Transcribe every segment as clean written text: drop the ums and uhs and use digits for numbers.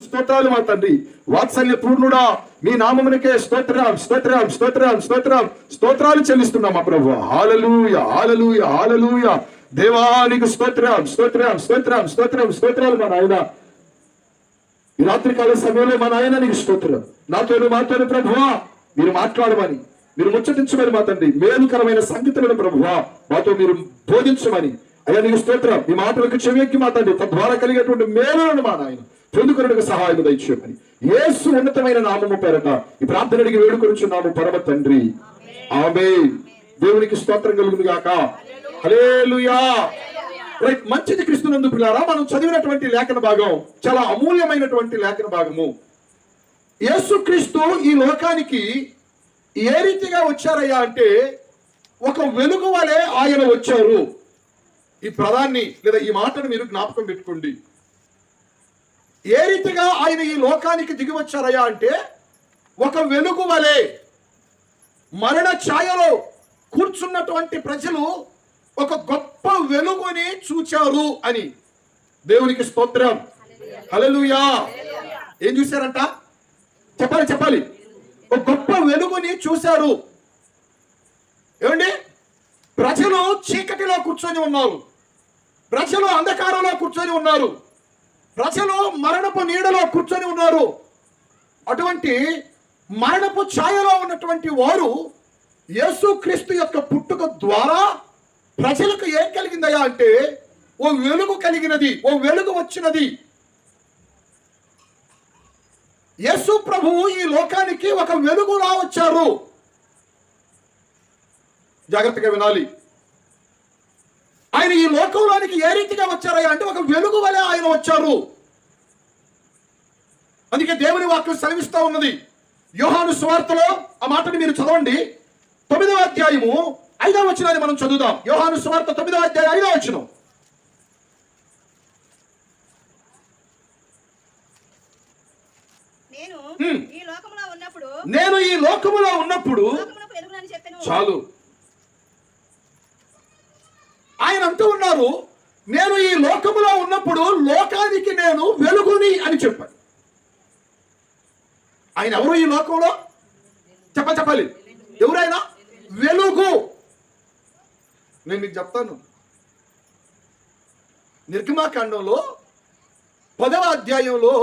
స్తోత్రాలు మా తండ్రి. వాత్సల్య పూర్ణుడా, మీ నామమునకే స్తోత్రం స్తోత్రం స్తోత్రం స్తోత్రం స్తోత్రాలు చెల్లిస్తున్నాం మా ప్రభు. హల్లెలూయా హల్లెలూయా హల్లెలూయా. దేవానికి స్తోత్రం స్తోత్రం స్తోత్రం స్తోత్రం స్తోత్రాలు మా నాయన. ఈ రాత్రికాల సమయంలో మా నాయన నీకు స్తోత్రం. మాతోను ప్రభువా మీరు మాట్లాడమని, మీరు ముచ్చటించమని మా తండ్రి. మేలుకరమైన సంగతులను ప్రభువా మాతో మీరు బోధించమని అయ్యా నీకు స్తోత్రం. ఈ మాటలకు చెవియెక్కి మా తండ్రి తద్వారా కలిగేటువంటి మేలులను మా నాయన పొందుకొనుటకు సహాయం దయచేయమని యేసు ఉన్నతమైన నామము పేరట ఈ ప్రార్థన అడిగి వేడుకొనుచున్నాము పరమ తండ్రి. ఆమేన్. దేవునికి స్తోత్రం కలుగును గాక. హల్లెలూయా. రైట్, మంచిది క్రీస్తునందు ప్రియులారా, మనం చదివినటువంటి లేఖన భాగం చాలా అమూల్యమైనటువంటి లేఖన భాగము. యేసుక్రీస్తు ఈ లోకానికి ఏ రీతిగా వచ్చారయ్యా అంటే ఒక వెలుగు వలె ఆయన వచ్చారు. ఈ ప్రధాన్ని లేదా ఈ మాటను మీరు జ్ఞాపకం పెట్టుకోండి. ఏ రీతిగా ఆయన ఈ లోకానికి దిగి వచ్చారయ్యా అంటే ఒక వెలుగు వలె. మరణ ఛాయలో కూర్చున్నటువంటి ప్రజలు ఒక గొప్ప వెలుగుని చూచారు అని. దేవునికి స్తోత్రం. హల్లెలూయా. ఏం చూశారంట? చెప్పాలి. ఒక గొప్ప వెలుగుని చూశారు. ఏమండి? ప్రజలు చీకటిలో కూర్చొని ఉన్నారు, ప్రజలు అంధకారంలో కూర్చొని ఉన్నారు, ప్రజలు మరణపు నీడలో కూర్చొని ఉన్నారు. అటువంటి మరణపు ఛాయలో ఉన్నటువంటి వారు యేసుక్రీస్తు యొక్క పుట్టుక ద్వారా ప్రజలకు ఏం కలిగిందయ్యా అంటే ఓ వెలుగు కలిగినది, ఓ వెలుగు వచ్చినది. యేసు ప్రభువు ఈ లోకానికి ఒక వెలుగులా వచ్చారు. జాగ్రత్తగా వినాలి. ఆయన ఈ లోకంలోనికి ఏ రీతిగా వచ్చారయ్యా అంటే ఒక వెలుగు వలె ఆయన వచ్చారు. అందుకే దేవుని వాక్యం సెలవిస్తూ ఉన్నది. యోహాను సువార్తలో ఆ మాటని మీరు చదవండి. 9వ అధ్యాయము 5వ వచనాన్ని మనం చదువుదాం. యోహాను సువార్త 9వ అధ్యాయం 5వ వచనం. నేను ఈ లోకములో ఉన్నప్పుడు చాలు. ఆయన అంటూ ఉన్నారు, నేను ఈ లోకములో ఉన్నప్పుడు లోకానికి నేను వెలుగుని అని చెప్పాను. ఆయన ఎవరు ఈ లోకంలో? చెప్పాలి. ఎవరైనా వెలుగు. నేను మీకు చెప్తాను. నిర్గమాకాండంలో 10వ అధ్యాయంలో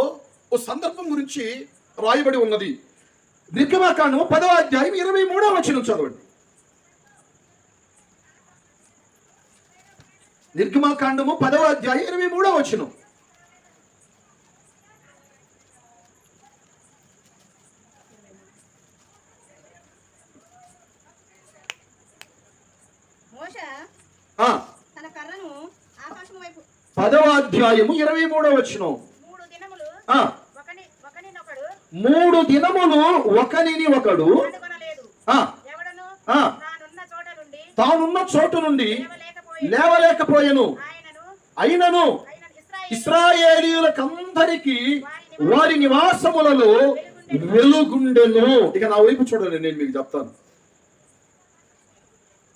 ఓ సందర్భం గురించి రాయబడి ఉన్నది. నిర్గమాకాండం 10వ అధ్యాయం 23వ వచనం చదవండి. నిర్గమాకాండము 10వ అధ్యాయం 23వ వచనం. మోషే తన కర్రను ఆకాశం వైపు 10వ అధ్యాయము 23వ వచనం. 3 దినములు ఒకనిని ఒకడు తానున్న చోటు నుండి లేవలేకపోయెను. అయినను ఇశ్రాయేలీయులకందరికి వారి నివాసములలో వెలుగుండెను. ఇక నా వైపు చూడండి, నేను మీకు చెప్తాను.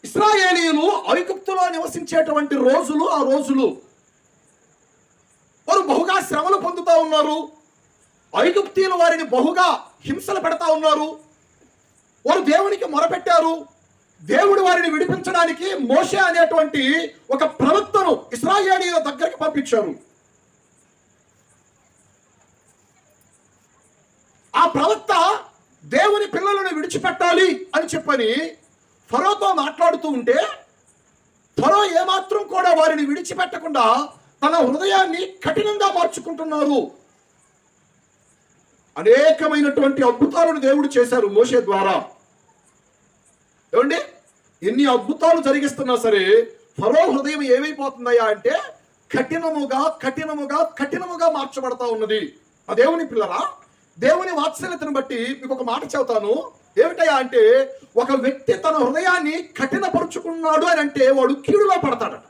ఇశ్రాయేలీయులు ఐగుప్తులో నివసించేటువంటి రోజులు, ఆ రోజులు వారు బహుగా శ్రమలు పొందుతూ ఉన్నారు. ఐగుప్తీయులు వారిని బహుగా హింసలు పెడతా ఉన్నారు. వారు దేవునికి మొరపెట్టారు. దేవుడు వారిని విడిపించడానికి మోషే అనేటువంటి ఒక ప్రవక్తను ఇశ్రాయేలీయుల దగ్గరికి పంపించారు. ఆ ప్రవక్త దేవుని పిల్లలను విడిచిపెట్టాలి అని చెప్పని ఫరోతో మాట్లాడుతూ ఉంటే ఫరో ఏమాత్రం కూడా వారిని విడిచిపెట్టకుండా తన హృదయాన్ని కఠినంగా మార్చుకుంటున్నారు. అనేకమైనటువంటి అద్భుతాలను దేవుడు చేశారు మోషే ద్వారా. ఏమండి? ఎన్ని అద్భుతాలు జరిగిస్తున్నా సరే ఫరో హృదయం ఏమైపోతుందయ్యా అంటే కఠినముగా మార్చబడతా ఉన్నది. ఆ దేవుని పిల్లరా, దేవుని వాత్సల్యతను బట్టి మీకు ఒక మాట చెబుతాను. ఏమిటయ్యా అంటే ఒక వ్యక్తి తన హృదయాన్ని కఠినపరుచుకున్నాడు అని అంటే వాడు కీడులో పడతాడట.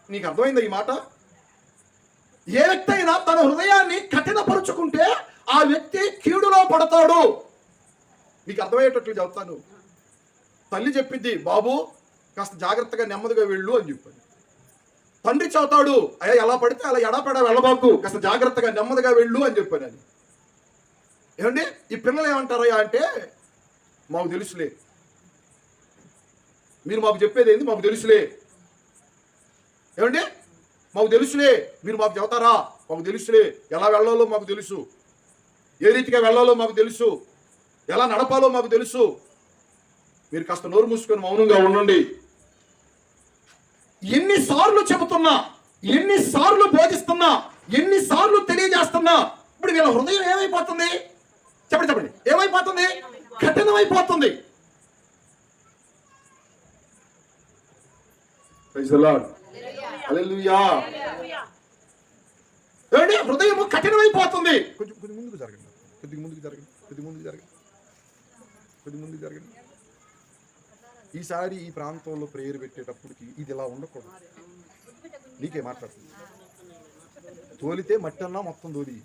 నీకు అర్థమైందా ఈ మాట? ఏ వ్యక్తి అయినా తన హృదయాన్ని కఠినపరుచుకుంటే ఆ వ్యక్తి కీడులో పడతాడు. మీకు అర్థమయ్యేటట్లు చెప్తాను. తల్లి చెప్పింది, బాబు కాస్త జాగ్రత్తగా నెమ్మదిగా వెళ్ళు అని చెప్పాడు. తండ్రి చదువుతాడు, అయ్యా ఎలా పడితే అలా ఎడాపెడా వెళ్ళబాకు, కాస్త జాగ్రత్తగా నెమ్మదిగా వెళ్ళు అని చెప్పాను. అని ఏమండి ఈ పిల్లలు ఏమంటారయ్యా అంటే, మాకు తెలుసులే, మీరు మాకు చెప్పేది ఏంది, మాకు తెలుసులే. ఏమండి మాకు తెలుసులే, మీరు మాకు చెబుతారా, మాకు తెలుసులే, ఎలా వెళ్ళాలో మాకు తెలుసు, ఏ రీతిగా వెళ్ళాలో మాకు తెలుసు, ఎలా నడపాలో మాకు తెలుసు, మీరు కాస్త నోరు మూసుకొని మౌనంగా ఉండండి. ఎన్నిసార్లు చెబుతున్నా, ఎన్నిసార్లు బోధిస్తున్నా, ఎన్నిసార్లు తెలియజేస్తున్నా, ఇప్పుడు వీళ్ళ హృదయం ఏమైపోతుంది? చెప్పండి చెప్పండి, ఏమైపోతుంది? కఠినమైపోతుంది. ప్రైజ్ ది లార్డ్, హల్లెలూయా. ఏమండి హృదయం కఠినమైపోతుంది. కొంచెం ముందుకు జరగండి, కొద్దిగా ముందుకు జరగండి, కొద్దిగా ముందుకు జరగండి, కొద్దిగా ముందుకు జరగండి. ఈసారి ఈ ప్రాంతంలో ప్రేయర్ పెట్టేటప్పటికి ఇది ఇలా ఉండకూడదు. నీకే మాట్లాడుతుంది. తోలితే మట్టి అన్నా మొత్తం తోలి,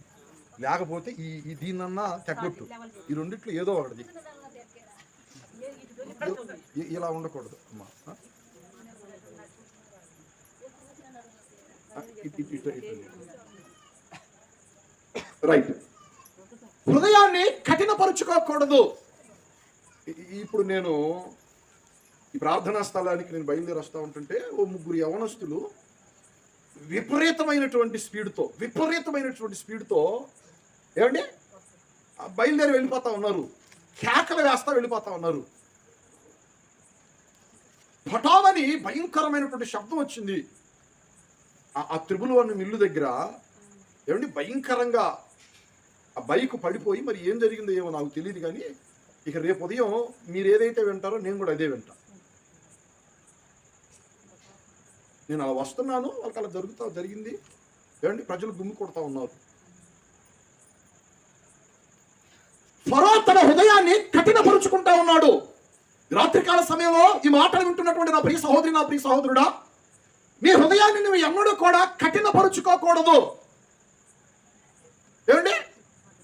లేకపోతే ఈ దీన్నన్నా తెగొట్టు. ఈ రెండిట్లో ఏదో ఒకటి. ఇలా ఉండకూడదు అమ్మా. రైట్. హృదయాన్ని కఠినపరుచుకోకూడదు. ఇప్పుడు నేను ఈ ప్రార్థనా స్థలానికి నేను బయలుదేరి వస్తూ ఉంటుంటే ఓ ముగ్గురు యవనస్తులు విపరీతమైనటువంటి స్పీడ్తో ఏమండి బయలుదేరి వెళ్ళిపోతా ఉన్నారు. కేకలు వేస్తా వెళ్ళిపోతా ఉన్నారు. పటామని భయంకరమైనటువంటి శబ్దం వచ్చింది. ఆ త్రిబుల్ వన్ మిల్లు దగ్గర ఏమండి భయంకరంగా ఆ బైక్ పడిపోయి, మరి ఏం జరిగిందో ఏమో నాకు తెలియదు. కానీ ఇక రేపు ఉదయం మీరు ఏదైతే వింటారో నేను కూడా అదే వింటా. నేను అలా వస్తున్నాను, వాళ్ళకి అలా జరిగింది. ఏమండి ప్రజలు గుమ్మి కొడతా ఉన్నారు. ఫరో తన హృదయాన్ని కఠినపరుచుకుంటా ఉన్నాడు. రాత్రికాల సమయంలో ఈ మాటలు వింటున్నటువంటి నా ప్రియ సహోదరి, నా ప్రియ సహోదరుడా, నీ హృదయాన్ని నువ్వు ఎన్నడూ కూడా కఠినపరుచుకోకూడదు. ఏమండి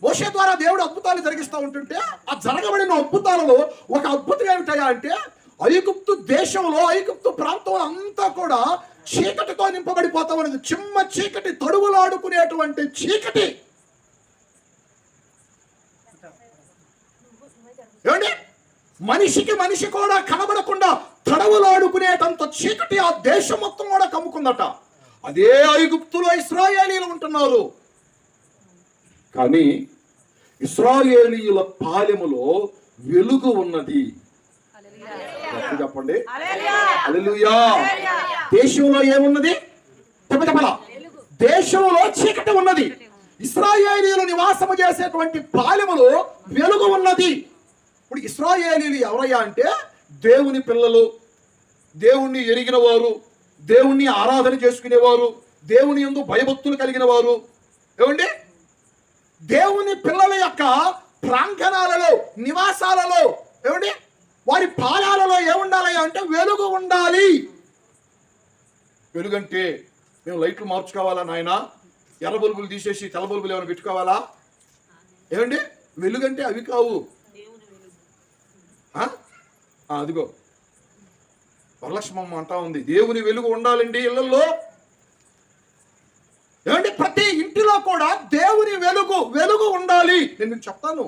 మోషే ద్వారా దేవుడు అద్భుతాలు జరిగిస్తూ ఉంటుంటే ఆ జరగబడిన అద్భుతాలలో ఒక అద్భుతం ఏమిటయా అంటే, ఐగుప్తు దేశంలో, ఐగుప్తు ప్రాంతంలో అంతా కూడా చీకటితో నింపబడిపోతా ఉన్నది. చిమ్మ చీకటి, తడువులాడుకునేటువంటి చీకటి. ఏమండి మనిషికి మనిషి కూడా కనబడకుండా తడవులాడుకునేటంత చీకటి ఆ దేశం మొత్తం కూడా కమ్ముకుందట. అదే ఐగుప్తులో ఇశ్రాయేలీయులు ఉంటున్నారు. కానీ ఇశ్రాయేలీయుల పాలెములో వెలుగు ఉన్నది. చెప్పండి హల్లెలూయా. దేశంలో ఏమున్నది? చెప్పలా, దేశంలో చీకటి ఉన్నది. ఇశ్రాయేలీయులు నివాసము చేసేటువంటి పాలెములో వెలుగు ఉన్నది. ఇప్పుడు ఇశ్రాయేలీయులు ఎవరయ్యా అంటే దేవుని పిల్లలు, దేవుణ్ణి ఎరిగిన వారు, దేవుణ్ణి ఆరాధన చేసుకునేవారు, దేవుని యందు భయభక్తులు కలిగిన వారు. ఏమండి దేవుని పిల్లల యొక్క ప్రాంగణాలలో, నివాసాలలో, ఏమండి వారి పాదాలలో ఏముండాలి అంటే వెలుగు ఉండాలి. వెలుగంటే మేము లైట్లు మార్చుకోవాలా నాయన? ఎర్ర బల్బులు తీసేసి తెల్ల బల్బులు ఏమైనా పెట్టుకోవాలా? ఏమండి వెలుగంటే అవి కావు. అదిగో వరలక్ష్మమ్మ అంటా ఉంది, దేవుని వెలుగు ఉండాలండి ఇళ్లలో. ఏమంటే ప్రతి ఇంటిలో కూడా దేవుని వెలుగు ఉండాలి. నేను మీకు చెప్తాను,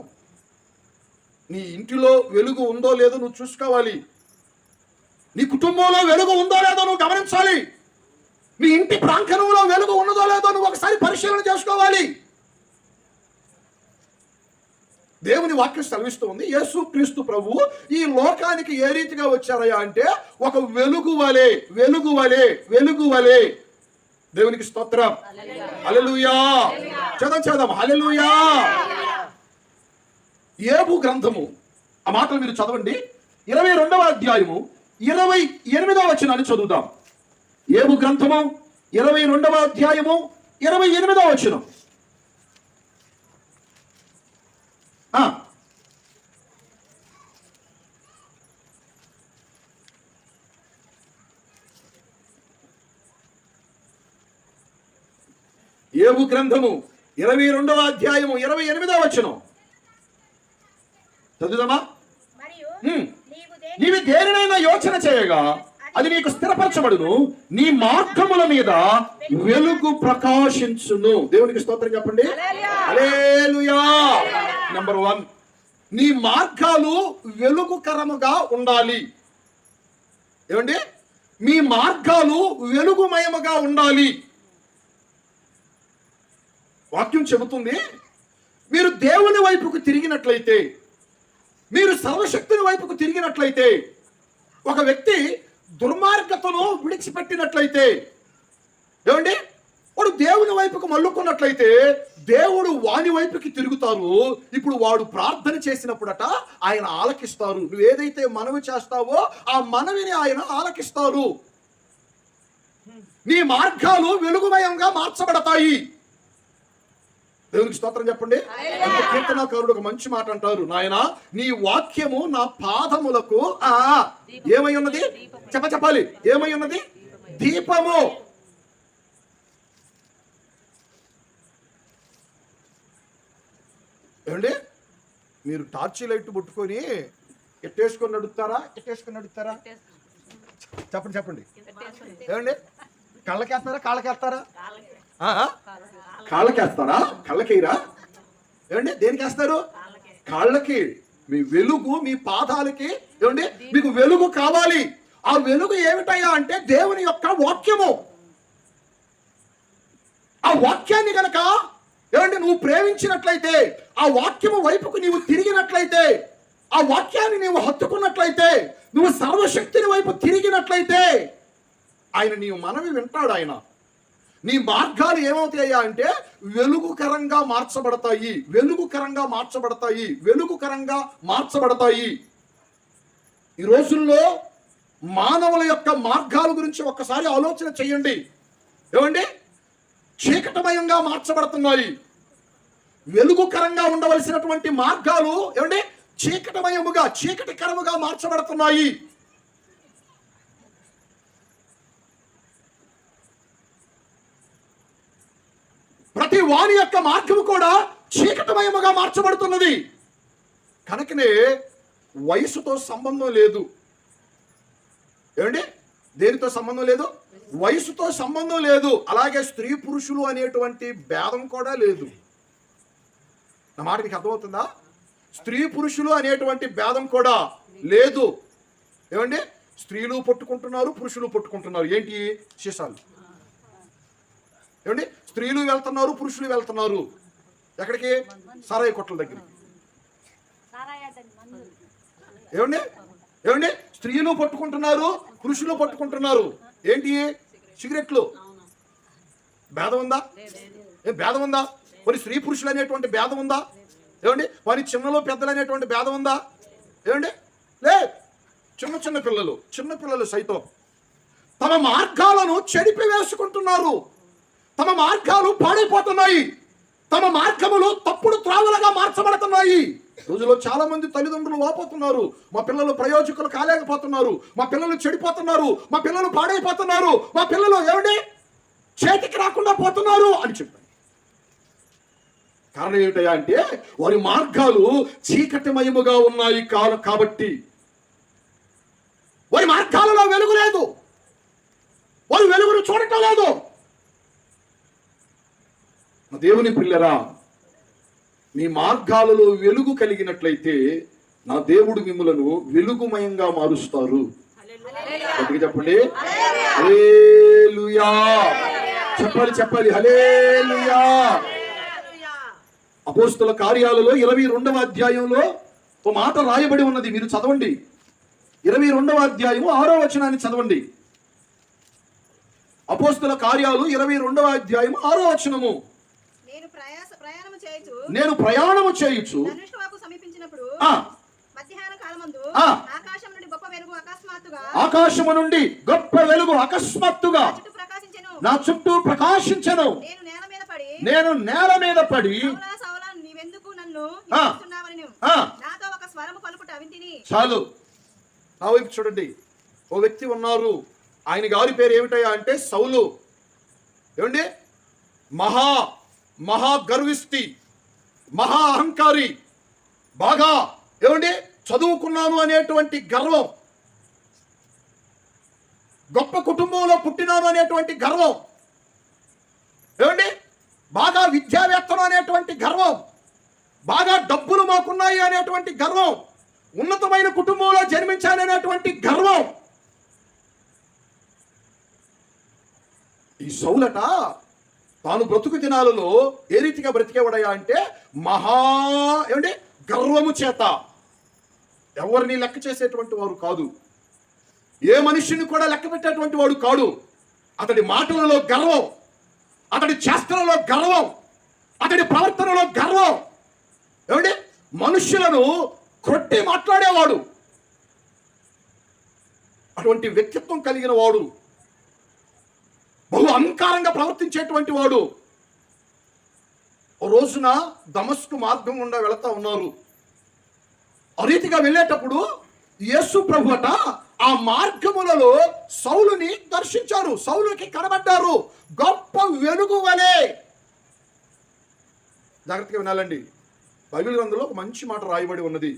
నీ ఇంటిలో వెలుగు ఉందో లేదో నువ్వు చూసుకోవాలి. నీ కుటుంబంలో వెలుగు ఉందో లేదో నువ్వు గమనించాలి. నీ ఇంటి ప్రాంగణంలో వెలుగు ఉన్నదో లేదో నువ్వు ఒకసారి పరిశీలన చేసుకోవాలి. దేవుని వాక్యం సెలవిస్తూ ఉంది, యేసు క్రీస్తు ప్రభువు ఈ లోకానికి ఏ రీతిగా వచ్చారయ్యా అంటే ఒక వెలుగు వలె. దేవునికి స్తోత్రం, హల్లెలూయా. చదవం హల్లెలూయా. యోబు గ్రంథము, ఆ మాటలు మీరు చదవండి, 22వ అధ్యాయము 28వ వచనాన్ని చదువుదాం. యోబు గ్రంథము 22వ అధ్యాయము 28వ వచనం. యోబు గ్రంథము 22వ అధ్యాయము 28వ వచనం చదువుదామా? నీవు దేనినైనా యోచన చేయగా అది నీకు స్థిరపరచబడును, నీ మార్గముల మీద వెలుగు ప్రకాశించును. దేవునికి స్తోత్రం చెప్పండి. హల్లెలూయా. నెంబర్ 1, నీ మార్గాలు వెలుగుకరముగా ఉండాలి. ఏమండి? మీ మార్గాలు వెలుగుమయముగా ఉండాలి. వాక్యం చెబుతుంది, మీరు దేవుని వైపుకు తిరిగినట్లయితే, మీరు సర్వశక్తుని వైపుకు తిరిగినట్లయితే, ఒక వ్యక్తి దుర్మార్గతను విడిచిపెట్టినట్లయితే, ఏమండి, వాడు దేవుని వైపుకు మళ్ళుకున్నట్లయితే దేవుడు వాని వైపుకి తిరుగుతారు. ఇప్పుడు వాడు ప్రార్థన చేసినప్పుడట ఆయన ఆలకిస్తారు. నువ్వు ఏదైతే మనవి చేస్తావో ఆ మనవిని ఆయన ఆలకిస్తారు. నీ మార్గాలు వెలుగుమయంగా మార్చబడతాయి. దేవునికి స్తోత్రం చెప్పండి. కీర్తనాకారుడు ఒక మంచి మాట అంటారు, నాయన నీ వాక్యము నా పాదములకు ఏమై ఉన్నది? చెప్పాలి. ఏమై ఉన్నది? దీపము. ఏమండి, మీరు టార్చ్ లైట్ పట్టుకొని ఎట్టేసుకొని నడుస్తారా? చెప్పండి. ఏమండి, కళ్ళకేస్తారా? కాళ్ళకేస్తారా? కళ్ళకేయరా? ఏమండి, దేనికి వేస్తారు? కాళ్ళకి. మీ వెలుగు మీ పాదాలకి. ఏమండి, మీకు వెలుగు కావాలి. ఆ వెలుగు ఏమిటయ్యా అంటే దేవుని యొక్క వాక్యము. ఆ వాక్యాన్ని గనక ఏమంటే నువ్వు ప్రేమించినట్లయితే, ఆ వాక్యము వైపుకు నీవు తిరిగినట్లయితే, ఆ వాక్యాన్ని నీవు హత్తుకున్నట్లయితే, నువ్వు సర్వశక్తిని వైపు తిరిగినట్లయితే ఆయన నీవు మనవి వింటాడు. ఆయన నీ మార్గాలు ఏమవుతాయా అంటే వెలుగుకరంగా మార్చబడతాయి. ఈ రోజుల్లో మానవుల యొక్క మార్గాల గురించి ఒక్కసారి ఆలోచన చేయండి. ఏమండి, చీకటమయంగా మార్చబడుతున్నాయి. వెలుగుకరంగా ఉండవలసినటువంటి మార్గాలు ఏమండి చీకటికరముగా మార్చబడుతున్నాయి. ప్రతి వాని యొక్క మార్గము కూడా చీకటమయముగా మార్చబడుతున్నది. కనుకనే వయసుతో సంబంధం లేదు. ఏమండి, దేనితో సంబంధం లేదు? వయసుతో సంబంధం లేదు. అలాగే స్త్రీ పురుషులు అనేటువంటి భేదం కూడా లేదు. నా మాట మీకు అర్థమవుతుందా? స్త్రీ పురుషులు అనేటువంటి భేదం కూడా లేదు. ఏమండి, స్త్రీలు పట్టుకుంటున్నారు, పురుషులు పట్టుకుంటున్నారు. ఏంటి? శీషాలు. ఏమండి, స్త్రీలు వెళ్తున్నారు, పురుషులు వెళ్తున్నారు. ఎక్కడికి? సారాయి కొట్ల దగ్గరికి. ఏమండి, స్త్రీలు పట్టుకుంటున్నారు, పురుషులు పట్టుకుంటున్నారు. ఏంటి? సిగరెట్లు. భేదం ఉందా? భేదం ఉందా? మరి స్త్రీ పురుషులు అనేటువంటి భేదం ఉందా? ఏమండి, వారి చిన్నలు పెద్దలు అనేటువంటి భేదం ఉందా? ఏమండి, లే. చిన్న పిల్లలు సైతం తమ మార్గాలను చెడిపి వేసుకుంటున్నారు. తమ మార్గాలు పాడైపోతున్నాయి. తమ మార్గములు తప్పుడు త్రావులుగా మార్చబడుతున్నాయి. రోజులో చాలా మంది తల్లిదండ్రులు వాపోతున్నారు. మా పిల్లలు ప్రయోజకులు కాలేకపోతున్నారు, మా పిల్లలు చెడిపోతున్నారు, మా పిల్లలు పాడైపోతున్నారు, మా పిల్లలు ఏమిటి చేతికి రాకుండా పోతున్నారు అని చెప్పారు. కారణం ఏమిటయా అంటే వారి మార్గాలు చీకటిమయముగా ఉన్నాయి కాబట్టి. వారి మార్గాలలో వెలుగు లేదు. వారు వెలుగును చూడటం లేదు. దేవుని పిల్లరా, మీ మార్గాలలో వెలుగు కలిగినట్లయితే నా దేవుడు మిమ్ములను వెలుగుమయంగా మారుస్తారు. చెప్పండి. హల్లెలూయా. చెప్పాలి. హల్లెలూయా. అపోస్తల కార్యాలలో 22వ అధ్యాయంలో ఒక మాట రాయబడి ఉన్నది. మీరు చదవండి. 22వ అధ్యాయము 6వ వచనాన్ని చదవండి. అపోస్తల కార్యాలు 22వ అధ్యాయము 6వ వచనము. నేను ప్రయాణము చేయుచు ఆకాశము నుండి గొప్ప వెలుగు అకస్మాత్తుగా నా చుట్టూ ప్రకాశించెను. నేను నేల మీద పడి చాలు. నా వైపు చూడండి. ఓ వ్యక్తి ఉన్నారు. ఆయన గారి పేరు ఏమిటయ్యా అంటే సౌలు. ఏమండి, మహా గర్విష్టి, మహా అహంకారి, బాగా ఏమండి చదువుకున్నాను అనేటువంటి గర్వం. గొప్ప కుటుంబంలో పుట్టినాను అనేటువంటి గర్వం, ఏమండి బాగా విద్యావేత్తలు అనేటువంటి గర్వం, బాగా డబ్బులు మాకున్నాయి అనేటువంటి గర్వం, ఉన్నతమైన కుటుంబంలో జన్మించాలనేటువంటి గర్వం. ఈ సౌలట తాను బ్రతుకు దినాలలో ఏ రీతిగా బ్రతికేవాడయా అంటే ఏమండి గర్వము చేత. ఎవరిని లెక్క చేసేటువంటి వారు కాదు, ఏ మనుష్యుని కూడా లెక్క పెట్టేటువంటి వాడు కాడు. అతడి మాటలలో గర్వం, అతడి చేష్టలలో గర్వం, అతడి ప్రవర్తనలో గర్వం. ఏమండి మనుష్యులను కొట్టి మాట్లాడేవాడు, అటువంటి వ్యక్తిత్వం కలిగిన వాడు, బహు అహంకారంగా ప్రవర్తించేటువంటి వాడు. ఓ రోజున దమస్కు మార్గం గుండా వెళతా ఉన్నారు. ఆ రీతిగా వెళ్ళేటప్పుడు యేసు ప్రభువట ఆ మార్గములలో సౌలుని దర్శించారు, సౌలుకి కనబడ్డారు గొప్ప వెలుగు వలె. జాగ్రత్తగా వినాలండి, బైబిల్ గ్రంథంలో ఒక మంచి మాట రాయబడి ఉన్నది.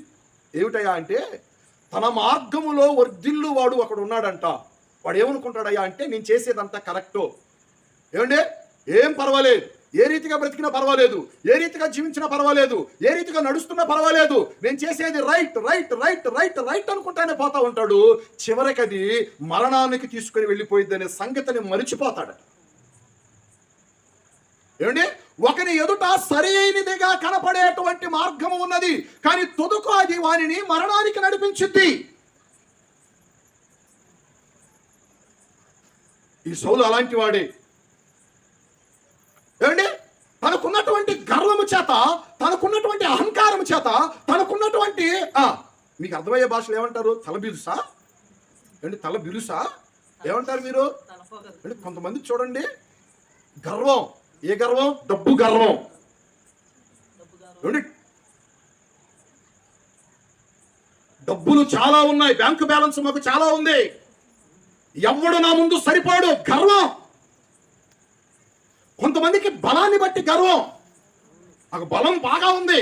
ఏమిటయ్యా అంటే తన మార్గములో వర్ధిల్లు వాడు అక్కడ ఉన్నాడంట. వాడు ఏమనుకుంటాడయ్యా అంటే నేను చేసేదంతా కరెక్టు, ఏమండి ఏం పర్వాలేదు, ఏ రీతిగా బ్రతికినా పర్వాలేదు, ఏ రీతిగా జీవించినా పర్వాలేదు, ఏ రీతిగా నడుస్తున్నా పర్వాలేదు, నేను చేసేది right right right right right అనుకుంటానే పోతా ఉంటాడు. చివరికి అది మరణానికి తీసుకుని వెళ్ళిపోయింది అనే సంగతిని మరిచిపోతాడు. ఏమండి ఒకని ఎదుట సరి అయినదిగా కనపడేటువంటి మార్గము ఉన్నది, కానీ తుదకు అది వానిని మరణానికి నడిపించింది. ఈ సౌలు అలాంటి వాడే. ఏమండి తనకున్నటువంటి గర్వము చేత, తనకున్నటువంటి అహంకారము చేత, తనకున్నటువంటి మీకు అర్థమయ్యే భాషలు ఏమంటారు? తల బిరుసా ఏంటి? తల బిరుసా ఏమంటారు మీరు? అంటే కొంతమంది చూడండి గర్వం. ఏ గర్వం? డబ్బు గర్వం. ఏమండి డబ్బులు చాలా ఉన్నాయి, బ్యాంకు బ్యాలెన్స్ మాకు చాలా ఉంది, ఎవడు నా ముందు సరిపోడు గర్వం. కొంతమందికి బలాన్ని బట్టి గర్వం, నాకు బలం బాగా ఉంది.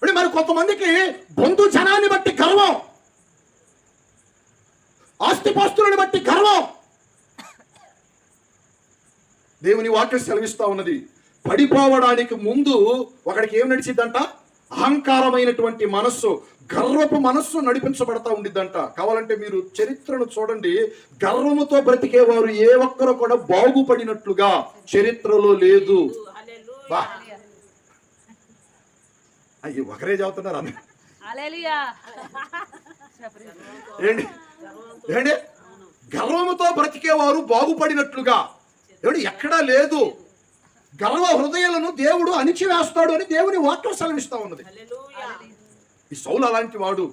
మరి కొంతమందికి బంధు జనాన్ని బట్టి గర్వం, ఆస్తిపాస్తులను బట్టి గర్వం. దేవుని వాక్యం సెలవిస్తా ఉన్నది, పడిపోవడానికి ముందు ఒకడికి ఏం నడిచిద్దంట? అహంకారమైనటువంటి మనస్సు, గర్వపు మనస్సు నడిపించబడతా ఉండిద్దంట. కావాలంటే మీరు చరిత్రను చూడండి, గర్వముతో బ్రతికేవారు ఏ ఒక్కరు కూడా బాగుపడినట్లుగా చరిత్రలో లేదు. అయ్యి ఒకరే చదువుతున్నారు అన్న. ఏంటి ఏంటి గర్వముతో బ్రతికేవారు బాగుపడినట్లుగా ఏమిటి ఎక్కడా లేదు. గర్వ హృదయాలను దేవుడు అణిచివేస్తాడు అని దేవుని వాక్యం సెలవిస్తా ఉన్నది. ఈ సౌలు అలాంటి వాడు.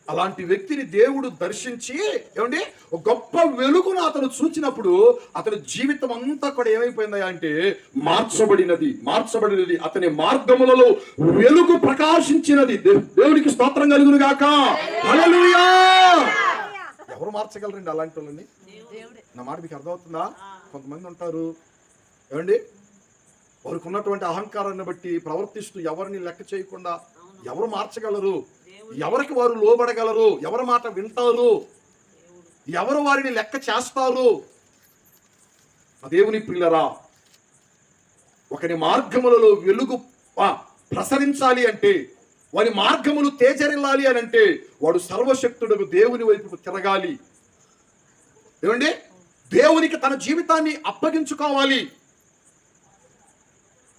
అలాంటి వ్యక్తిని దేవుడు దర్శించి ఏమండి ఒక గొప్ప వెలుగును అతను చూచినప్పుడు అతని జీవితం అంతా కూడా ఏమైపోయిందా అంటే మార్చబడినది. అతని మార్గములలో వెలుగు ప్రకాశించినది. దేవునికి స్తోత్రం కలుగును గాక. హల్లెలూయా. ఎవరు మార్చగలరండి అలాంటి వాళ్ళని? నా మాట మీకు అర్థమవుతుందా? కొంతమంది ఉంటారు ఏమండి వారికి ఉన్నటువంటి అహంకారాన్ని బట్టి ప్రవర్తిస్తూ ఎవరిని లెక్క చేయకుండా ఎవరు మార్చగలరు? ఎవరికి వారు లోబడగలరు? ఎవరి మాట వింటారు? ఎవరు వారిని లెక్క చేస్తారు? దేవుని ప్రియులరా, ఒకరి మార్గములలో వెలుగు ప్రసరించాలి అంటే, వారి మార్గములు తేజరిల్లాలి అని అంటే వాడు సర్వశక్తుడు దేవుని వైపుకు తిరగాలి. ఏమండి దేవునికి తన జీవితాన్ని అప్పగించుకోవాలి.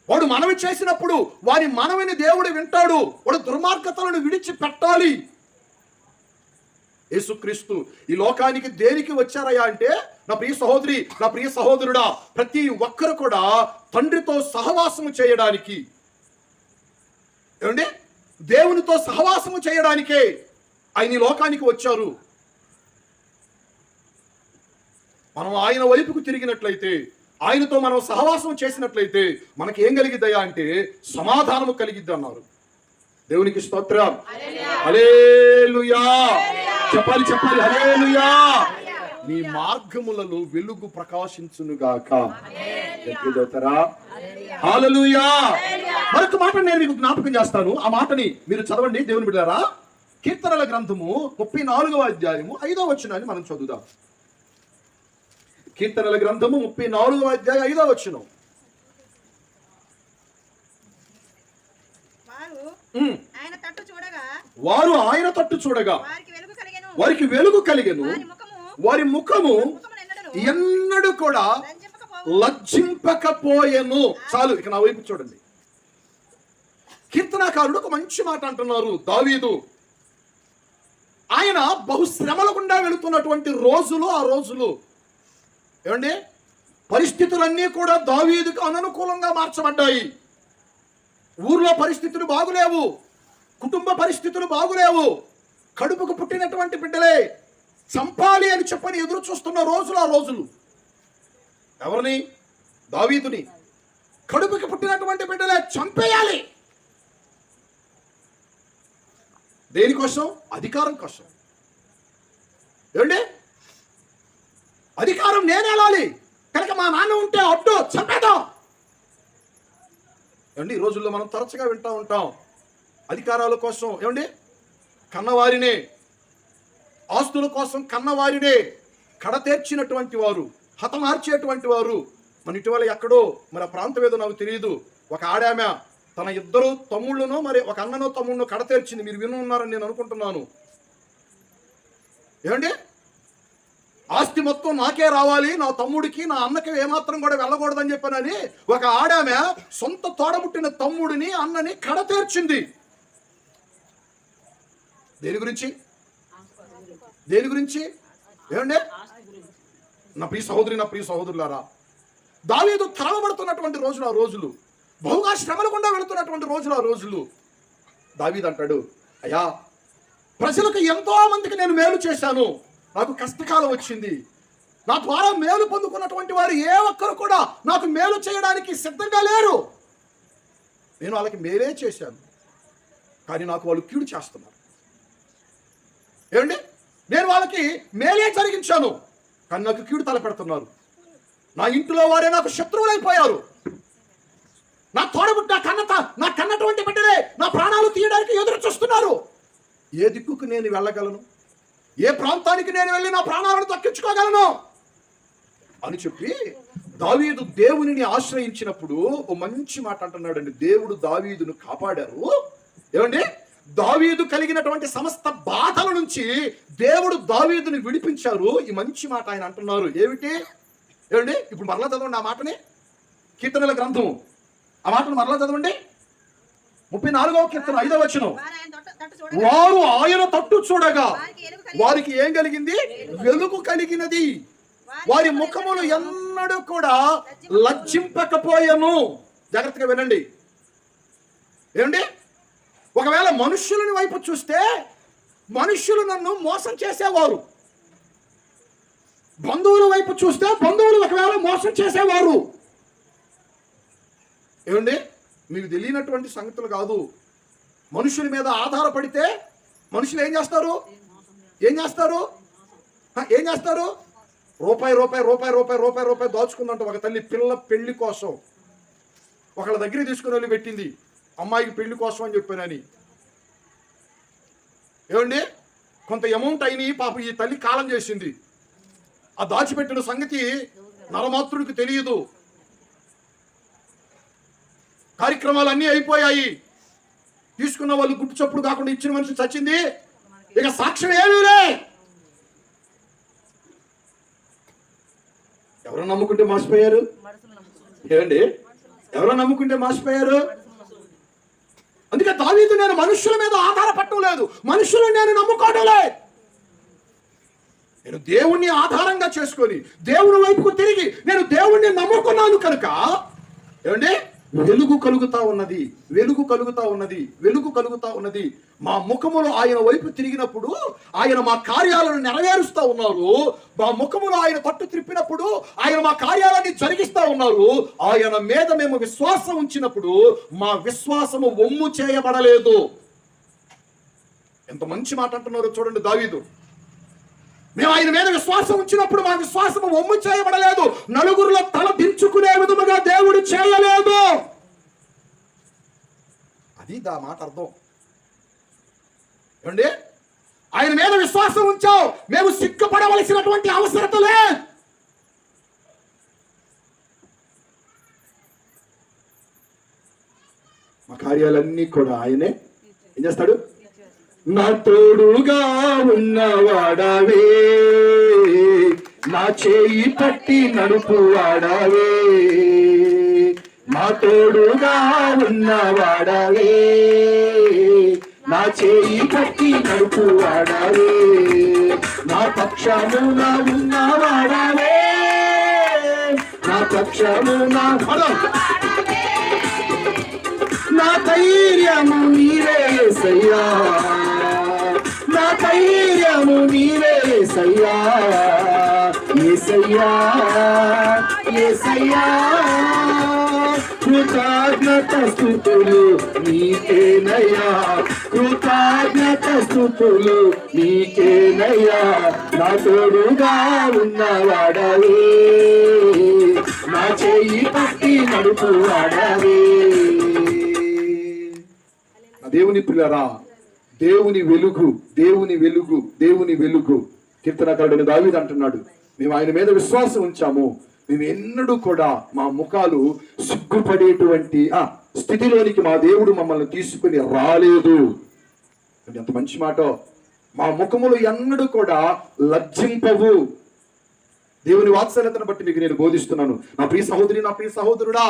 వాడు మనవి చేసినప్పుడు వారి మనవిని దేవుడు వింటాడు. వాడు దుర్మార్గతలను విడిచిపెట్టాలి. యేసుక్రీస్తు ఈ లోకానికి దేనికి వచ్చారయ్యా అంటే, నా ప్రియ సహోదరి, నా ప్రియ సహోదరుడా, ప్రతి ఒక్కరు కూడా తండ్రితో సహవాసము చేయడానికి, ఏమండి దేవునితో సహవాసము చేయడానికే ఆయన ఈ లోకానికి వచ్చారు. మనం ఆయన వైపుకు తిరిగినట్లయితే, ఆయనతో మనం సహవాసం చేసినట్లయితే మనకి ఏం కలిగిద్దయా అంటే సమాధానము కలిగిద్ది అన్నారు. దేవునికి స్తోత్రం. హల్లెలూయా. చెప్పాలి హల్లెలూయా. మీ మార్గములలో వెలుగు ప్రకాశించునుగాక. హల్లెలూయా. మరొక మాట నేను మీకు జ్ఞాపకం చేస్తాను. ఆ మాటని మీరు చదవండి దేవుని బిడ్డలారా. కీర్తనల గ్రంథము 34వ అధ్యాయము 5వ వచనాన్ని మనం చదువుదాం. కీర్తనల గ్రంథము 34వ అధ్యాయం 5వ వచనం. వారు ఆయన తట్టు చూడగా వారికి వెలుగు కలిగెను, వారి ముఖము ఎన్నడూ కూడా లజ్జింపకపోయెను. చాలు, ఇక నా వైపు చూడండి. కీర్తనాకారుడు ఒక మంచి మాట అంటున్నారు. దావీదు ఆయన బహుశ్రమల గుండా వెళుతున్నటువంటి రోజులు, ఆ రోజులు ఏమండి, పరిస్థితులన్నీ కూడా దావీదుకు అననుకూలంగా మార్చబడ్డాయి. ఊర్లో పరిస్థితులు బాగులేవు, కుటుంబ పరిస్థితులు బాగులేవు, కడుపుకు పుట్టినటువంటి బిడ్డలే చంపాలి అని చెప్పని ఎదురు చూస్తున్న రోజులు, ఆ రోజులు. ఎవరిని? దావీదుని. కడుపుకి పుట్టినటువంటి బిడ్డలే చంపేయాలి. దేనికోసం? అధికారం కోసం. ఏమండి, అధికారం నేనేలాలి కనుక మా నాన్న ఉంటే అడ్డు చంపేద్దాం. ఏమండి, ఈ రోజుల్లో మనం తరచుగా వింటూ ఉంటాం, అధికారాల కోసం ఏమండి కన్నవారినే, ఆస్తుల కోసం కన్నవారినే కడతేర్చినటువంటి వారు, హతమార్చేటువంటి వారు. మన ఇటీవల ఎక్కడో, మరి ఆ ప్రాంతం ఏదో నాకు తెలియదు, ఒక ఆడామె తన ఇద్దరు తమ్ముళ్ళను, మరి ఒక అన్ననో తమ్ముళ్ళను కడతేర్చింది. మీరు విని ఉన్నారని నేను అనుకుంటున్నాను. ఏమండి, ఆస్తి మొత్తం నాకే రావాలి, నా తమ్ముడికి నా అన్నకి ఏమాత్రం కూడా వెళ్ళకూడదని చెప్పానని ఒక ఆడామె సొంత తోడబుట్టిన తమ్ముడిని, అన్నని కడతేర్చింది. దేని గురించి? దేని గురించి? ఏమండి, నా ప్రియ సహోదరి, నా ప్రియ సహోదరులారా, దావీదు తరవబడుతున్నటువంటి రోజులు, ఆ రోజులు, బహుగా శ్రమలు గుండా వెళుతున్నటువంటి రోజులు, ఆ రోజులు. దావీదు అంటాడు, అయ్యా, ప్రజలకు ఎంతో మందికి నేను మేలు చేశాను, నాకు కష్టకాలం వచ్చింది, నా ద్వారా మేలు పొందుకున్నటువంటి వారు ఏ ఒక్కరు కూడా నాకు మేలు చేయడానికి సిద్ధంగా లేరు. నేను వాళ్ళకి మేలే చేశాను, కానీ నాకు వాళ్ళు కీడు చేస్తున్నారు. ఏమండి, నేను వాళ్ళకి మేలే జరిగించాను, కానీ నాకు కీడు తలపెడుతున్నారు. నా ఇంటిలో వారే నాకు శత్రువులైపోయారు. నా తోడబుట్ట నా కన్నటువంటి బిడ్డలే నా ప్రాణాలు తీయడానికి ఎదురు చూస్తున్నారు. ఏ దిక్కుకు నేను వెళ్ళగలను? ఏ ప్రాంతానికి నేను వెళ్ళి నా ప్రాణాలను దక్కించుకోగలను అని చెప్పి దావీదు దేవునిని ఆశ్రయించినప్పుడు ఓ మంచి మాట అంటున్నాడండి. దేవుడు దావీదును కాపాడారు. ఏమండి, దావీదు కలిగినటువంటి సమస్త బాధల నుంచి దేవుడు దావీదుని విడిపించారు. ఈ మంచి మాట ఆయన అంటున్నారు. ఏమిటి? ఏమండి, ఇప్పుడు మరలా చదవండి ఆ మాటని. కీర్తనల గ్రంథం ఆ మాటను మరలా చదవండి. 34వ కీర్తన 5వ వచనం. వారు ఆయన తట్టు చూడగా వారికి ఏం కలిగింది? వెలుగు కలిగినది, వారి ముఖములు ఎన్నడూ కూడా లజ్జింపకపోయెను. జాగ్రత్తగా వినండి. ఏమండి, ఒకవేళ మనుష్యులని వైపు చూస్తే మనుష్యులు నన్ను మోసం చేసేవారు, బంధువుల వైపు చూస్తే బంధువులు ఒకవేళ మోసం చేసేవారు. ఏమండి, మీకు తెలియనటువంటి సంగతులు కాదు. మనుషుల మీద ఆధారపడితే మనుషులు ఏం చేస్తారు? ఏం చేస్తారు? ఏం చేస్తారు? రూపాయి రూపాయి రూపాయి రూపాయి రూపాయి రూపాయి దాచుకుందంట ఒక తల్లి పిల్ల పెళ్లి కోసం. ఒకళ్ళ దగ్గర తీసుకుని వెళ్ళి పెట్టింది, అమ్మాయికి పెళ్లి కోసం అని చెప్పానని. ఏమండి, కొంత అమౌంట్ అయినాయి, పాప ఈ తల్లి కాలం చేసింది. ఆ దాచిపెట్టిన సంగతి నరమాత్రుడికి తెలియదు. కార్యక్రమాలు అన్నీ అయిపోయాయి. తీసుకున్న వాళ్ళు గుట్టు చప్పుడు కాకుండా ఇచ్చిన మనిషి చచ్చింది. ఇక సాక్ష్యం ఏమీ లే. ఎవరో నమ్ముకుంటే మోసపోయారు. ఏమండి, ఎవరో నమ్ముకుంటే మోసపోయారు. అందుకే దావీదు నేను మనుషుల మీద ఆధారపడటం లేదు, మనుషులను నేను నమ్ముకోవడం లేదు. నేను దేవుణ్ణి ఆధారంగా చేసుకొని దేవుని వైపుకు తిరిగి నేను దేవుణ్ణి నమ్ముకున్నాను కనుక ఏమండి వెలుగు కలుగుతా ఉన్నది, వెలుగు కలుగుతా ఉన్నది, వెలుగు కలుగుతా ఉన్నది. మా ముఖములు ఆయన వైపు తిరిగినప్పుడు ఆయన మా కార్యాలను నెరవేరుస్తూ ఉన్నారు. మా ముఖములు ఆయన తట్టు త్రిప్పినప్పుడు ఆయన మా కార్యాలన్నీ జరిగిస్తూ ఉన్నారు. ఆయన మీద మేము విశ్వాసం ఉంచినప్పుడు మా విశ్వాసము వమ్ము చేయబడలేదు. ఎంత మంచి మాట అంటున్నారు చూడండి దావీదు. మేము ఆయన మీద విశ్వాసం ఉంచినప్పుడు మా విశ్వాసము వమ్ము చేయబడలేదు, నలుగురిలో తల దించుకునే విధముగా దేవుడు చేయలేదు. అది దా మాట అర్థం. ఏమండి, ఆయన మీద విశ్వాసం ఉంచావు, మేము సిగ్గుపడవలసినటువంటి అవసరత లేదు. మా కార్యాలన్నీ కూడా ఆయనే ఏం చేస్తాడు? నా తోడుగా ఉన్నవాడవే, నా చేయి పట్టి నడుపువాడవే, నా తోడుగా ఉన్నవాడవే, నా చేయి పట్టి నడుపువాడవే, నా పక్షమున ఉన్నవాడవే, నా పక్షమున నా ధైర్యము నీవే యేసయ్యా, నా ధైర్యము నీవే యేసయ్యా, యేసయ్యా యేసయ్యా, కృతజ్ఞత స్తుతులు నీకేనయ్యా, కృతజ్ఞత స్తుతులు నీకేనయ్యా, నా తోడుగా ఉన్నవాడవే, నా చేయి పట్టి నడుపువాడవే. దేవుని పిల్లరా, దేవుని వెలుగు, దేవుని వెలుగు, దేవుని వెలుగు. కీర్తనకారుడైన దావీదు అంటున్నాడు, మేము ఆయన మీద విశ్వాసం ఉంచాము, మేము ఎన్నడూ కూడా మా ముఖాలు సిగ్గుపడేటువంటి స్థితిలోనికి మా దేవుడు మమ్మల్ని తీసుకుని రాలేదు. ఎంత మంచి మాట. మా ముఖములు ఎన్నడూ కూడా లజ్జింపవు. దేవుని వాత్సల్యతను బట్టి మీకు నేను బోధిస్తున్నాను. నా ప్రియ సహోదరి, నా ప్రియ సహోదరుడా,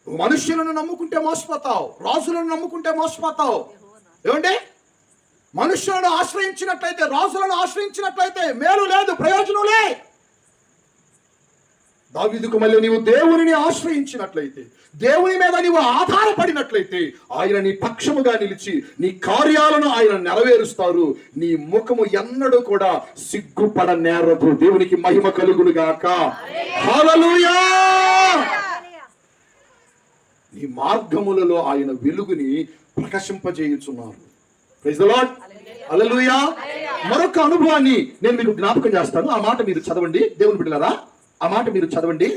మనుష్యులను నమ్ముకుంటే మోసపోతావు, రాజులను నమ్ముకుంటే మోసపోతావు. ఏమండి, మనుష్యులను ఆశ్రయించినట్లయితే, రాజులను ఆశ్రయించినట్లయితే మేలు లేదు, ప్రయోజనం లే. దావీదుకు మళ్ళీ నీవు దేవునిని ఆశ్రయించినట్లయితే, దేవుని మీద నీవు ఆధారపడినట్లయితే, ఆయన నీ పక్షముగా నిలిచి నీ కార్యాలను ఆయన నెరవేరుస్తారు. నీ ముఖము ఎన్నడూ కూడా సిగ్గుపడనేరదు. దేవునికి మహిమ కలుగును గాక. హల్లెలూయా. నీ మార్గములలో ఆయన వెలుగుని ప్రకాశింపజేయుచున్నారు. Praise the lord. హల్లెలూయా. మరొక అనుభవాన్ని నేను మీకు జ్ఞాపకం చేస్తాను. ఆ మాట మీరు చదవండి. దేవుని బిడ్డలారా, ఆ మాట మీరు చదవండి.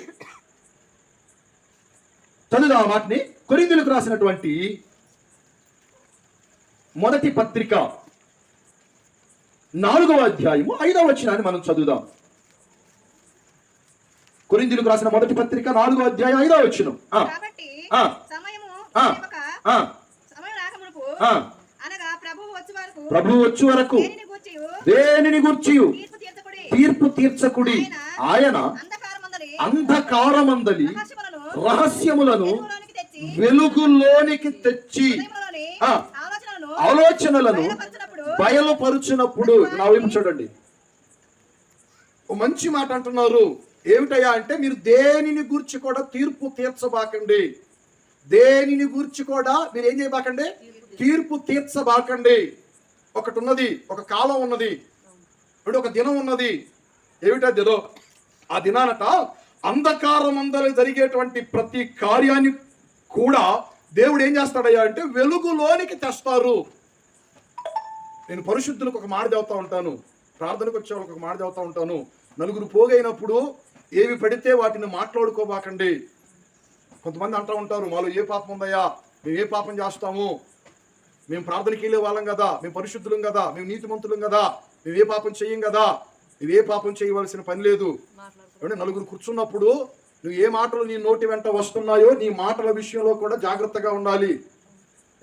చదువు ఆ మాటని. కొరింథీయులకు రాసినటువంటి మొదటి పత్రిక 4వ అధ్యాయము 5వ వచనాన్ని మనం చదువుదాం. కొరింథీయులకు రాసిన మొదటి పత్రిక 4వ అధ్యాయం 5వ వచనం. కాబట్టి సమయము రాకమునుపు అనగా ప్రభువు వచ్చే వరకు దేనిని గూర్చి తీర్పు తీర్చకుడి, ఆయన అంధకారమందలి రహస్యములను వెలుగులోనికి తెచ్చి ఆలోచనలను బయలుపరుచినప్పుడు. నా వైపు చూడండి, ఓ మంచి మాట అంటున్నారు. ఏమిటయ్యా అంటే, మీరు దేనిని గూర్చి కూడా తీర్పు తీర్చబాకండి. దేనిని గూర్చి కూడా మీరు ఏం చేయబాకండి? తీర్పు తీర్చబాకండి. ఒకటి ఉన్నది, ఒక కాలం ఉన్నది, ఒక దినం ఉన్నది. ఏమిటా దినం? ఆ దినానట అంధకారమందలి జరిగేటువంటి ప్రతి కార్యాన్ని కూడా దేవుడు ఏం చేస్తాడయ్యా అంటే వెలుగులోనికి తెస్తారు. నేను పరిశుద్ధులకు ఒక మాట చదువుతా ఉంటాను, ప్రార్థనకు వచ్చే వాళ్ళకి ఒక మాట చదువుతా ఉంటాను. నలుగురు పోగైనప్పుడు ఏవి పడితే వాటిని మాట్లాడుకోబాకండి. కొంతమంది అంటూ ఉంటారు, మాలో ఏ పాపం ఉందయ్యా, మేము ఏ పాపం చేస్తాము, మేము ప్రార్థనకి వెళ్ళే వాళ్ళం కదా, మేము పరిశుద్ధులం కదా, మేము నీతిమంతులం కదా, మేము ఏ పాపం చెయ్యం కదా, నువ్వు ఏ పాపం చేయవలసిన పని లేదు. నలుగురు కూర్చున్నప్పుడు నువ్వు ఏ మాటలు నీ నోటి వెంట వస్తున్నాయో నీ మాటల విషయంలో కూడా జాగ్రత్తగా ఉండాలి.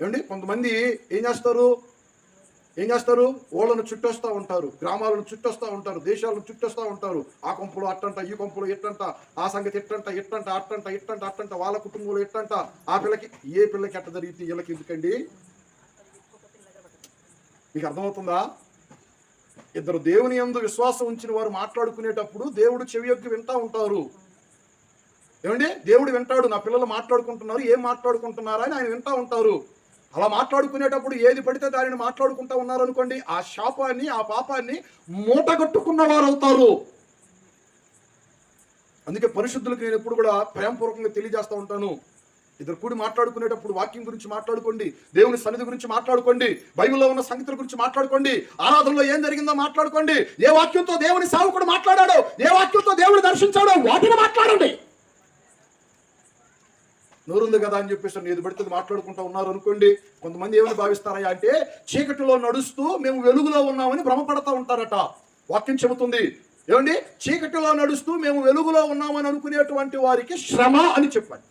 ఏమండి, కొంతమంది ఏం చేస్తారు, ఓళ్ళను చుట్టొస్తూ ఉంటారు, గ్రామాలను చుట్టొస్తూ ఉంటారు, దేశాలను చుట్టొస్తూ ఉంటారు. ఆ కొంపలో అట్టంట, ఈ కొంపలో ఎట్టంట, ఆ సంగతి ఎట్టంట, అట్టంట, వాళ్ళ కుటుంబంలో ఎట్టంట, ఆ పిల్లకి ఏ పిల్లకి ఎట్ట జరిగితే వీళ్ళకి ఎందుకండి? మీకు అర్థమవుతుందా? ఇద్దరు దేవుని యందు విశ్వాసం ఉంచిన వారు మాట్లాడుకునేటప్పుడు దేవుడు చెవియొగ్గి వింటా ఉంటారు. ఏమండి, దేవుడు వింటాడు. నా పిల్లలు మాట్లాడుకుంటున్నారు, ఏం మాట్లాడుకుంటున్నారా అని ఆయన వింటా ఉంటారు. అలా మాట్లాడుకునేటప్పుడు ఏది పడితే దానిని మాట్లాడుకుంటా ఉన్నారు అనుకోండి, ఆ శాపాన్ని, ఆ పాపాన్ని మూటగట్టుకున్న వారు అవుతారు. అందుకే పరిశుద్ధులకు నేను ఎప్పుడు కూడా ప్రేమపూర్వకంగా తెలియజేస్తూ ఉంటాను, ఇద్దరు కూడి మాట్లాడుకునేటప్పుడు వాక్యం గురించి మాట్లాడుకోండి, దేవుని సన్నిధి గురించి మాట్లాడుకోండి, బైబిల్లో ఉన్న సంగతుల గురించి మాట్లాడుకోండి, ఆరాధనలో ఏం జరిగిందో మాట్లాడుకోండి, ఏ వాక్యంతో దేవుని సేవకుడు మాట్లాడాడో, ఏ వాక్యంతో దేవుని దర్శించాడో వాటిని మాట్లాడండి. నోరుంది కదా అని చెప్పేసి ఏది పడితే అది మాట్లాడుకుంటూ ఉన్నారు అనుకోండి. కొంతమంది ఏమని భావిస్తారయ్యా అంటే చీకటిలో నడుస్తూ మేము వెలుగులో ఉన్నామని భ్రమపడతా ఉంటారట. వాక్యం చెబుతుంది ఏమండి, చీకటిలో నడుస్తూ మేము వెలుగులో ఉన్నామని అనుకునేటువంటి వారికి శ్రమ అని చెప్పండి.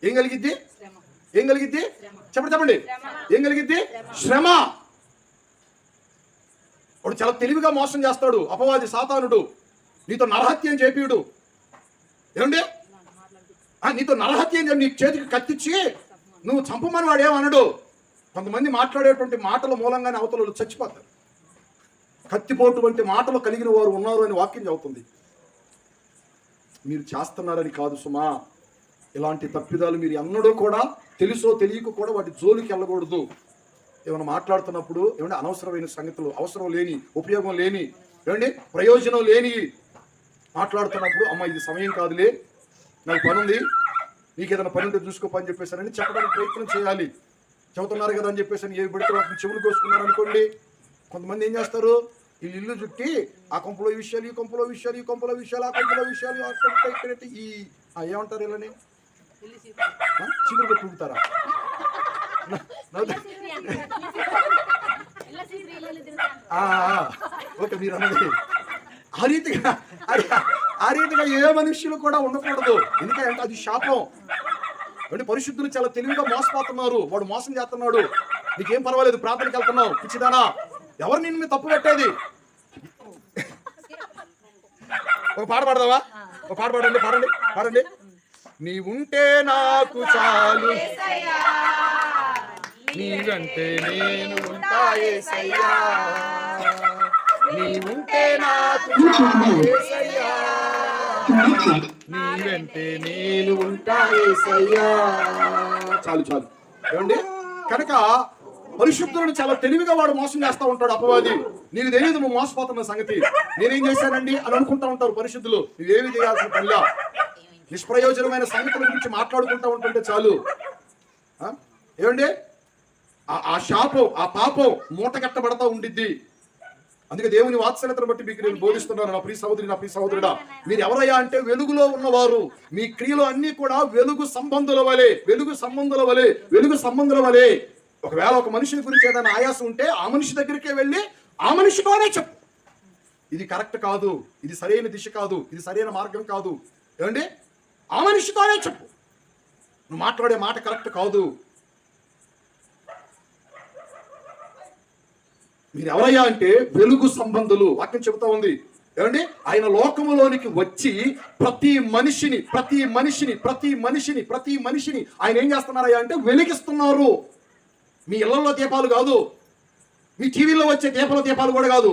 ఏం కలిగిద్ది? ఏం కలిగిద్ది? చెప్పండి. ఏం కలిగిద్ది? శ్రమ. వాడు చాలా తెలివిగా మోసం చేస్తాడు అపవాది సాతానుడు. నీతో నరహత్యం చేపియుడు. ఏమండి, నీతో నరహత్యం నీ చేతికి కత్తిచ్చి నువ్వు చంపమని వాడు ఏమనడు. కొంతమంది మాట్లాడేటువంటి మాటల మూలంగానే అవతల చచ్చిపోతారు. కత్తిపోటు వంటి మాటలు కలిగిన వారు ఉన్నారు అని వాక్యం చెబుతుంది. మీరు చేస్తున్నారని కాదు సుమా. ఇలాంటి తప్పిదాలు మీరు ఎన్నడూ కూడా తెలుసో తెలియక కూడా వాటి జోలికి వెళ్ళకూడదు. ఏమైనా మాట్లాడుతున్నప్పుడు ఏమంటే అనవసరమైన సంగతులు, అవసరం లేని, ఉపయోగం లేని, ఏమండి ప్రయోజనం లేని మాట్లాడుతున్నప్పుడు అమ్మ ఇది సమయం కాదులే, నాకు పని ఉంది, నీకు ఏదైనా పని ఉంటే చూసుకోపని చెప్పేసానని చెప్పడానికి ప్రయత్నం చేయాలి. చెబుతున్నారు కదా అని చెప్పేసి ఏవి పడితే వాటిని చెవులు కోసుకున్నారు అనుకోండి. కొంతమంది ఏం చేస్తారు, వీళ్ళు ఇల్లు చుట్టి ఆ కొంపలో విషయాలు, ఈ కొంపలో విషయాలు, ఈ కొంపలో విషయాలు, ఆ కొంపలో విషయాలు, ఇక్కడ ఈ ఏమంటారు వీళ్ళని చీపురు పెట్టి ఊపుతారా? ఓకే, మీరు అన్నది ఆ రీతిగా ఏ మనుష్యులు కూడా ఉండకూడదు. ఎందుకంటే అది శాపం. అంటే పరిశుద్ధులు చాలా తెలివిగా మోసపోతున్నారు. వాడు మోసం చేస్తున్నాడు. నీకేం పర్వాలేదు, ప్రార్థనకి వెళ్తున్నావు, పిచ్చిదానా, ఎవరు నిన్ను మీద తప్పు పెట్టేది? ఒక పాట పాడదావా? ఒక పాట పాడండి. నీ ఉంటే నాకు చాలు, నీవంటే నేను ఉంటా యేసయ్యా, నీ ఉంటే నాకు చాలు యేసయ్యా, నీవంటే నేను ఉంటా యేసయ్యా. చాలు. ఏమండి, కనుక పరిశుద్ధులను చాలా తెలివిగా వాడు మోసం చేస్తూ ఉంటాడు అపవాది. నీకు తెలియదు నువ్వు మోసపోతున్న సంగతి. నేనేం చేశానండి అని అనుకుంటా ఉంటారు పరిశుద్ధులు. నువ్వేమి చేయాల్సిన పనిలా, నిష్ప్రయోజనమైన సంగతుల గురించి మాట్లాడుకుంటూ ఉంటుంటే చాలు. ఏమండి, ఆ శాపం, ఆ పాపం మూట కట్టబడతా ఉండిద్ది. అందుకే దేవుని వాత్సల్యతను బట్టి మీకు నేను బోధిస్తున్నాను. నా ప్రియ సహోదరి, నా ప్రియ సహోదరుడా, మీరు ఎవరయ్యా అంటే వెలుగులో ఉన్నవారు. మీ క్రియలు అన్ని కూడా వెలుగు సంబంధుల వలె. ఒకవేళ ఒక మనిషి గురించి ఏదైనా ఆయాసం ఉంటే ఆ మనిషి దగ్గరికే వెళ్ళి ఆ మనిషితోనే చెప్పు, ఇది కరెక్ట్ కాదు, ఇది సరైన దిశ కాదు, ఇది సరైన మార్గం కాదు. ఏమండి, ఆ మనిషితోనే చెప్పు, నువ్వు మాట్లాడే మాట కరెక్ట్ కాదు. మీరు ఎవరయ్యా అంటే వెలుగు సంబంధులు. వాక్యం చెబుతా ఉంది. ఏమండి, ఆయన లోకములోనికి వచ్చి ప్రతి మనిషిని ఆయన ఏం చేస్తున్నారయ్యా అంటే వెలిగిస్తున్నారు. మీ ఇళ్లలో దీపాలు కాదు, మీ టీవీలో వచ్చే దీపాలు కూడా కాదు,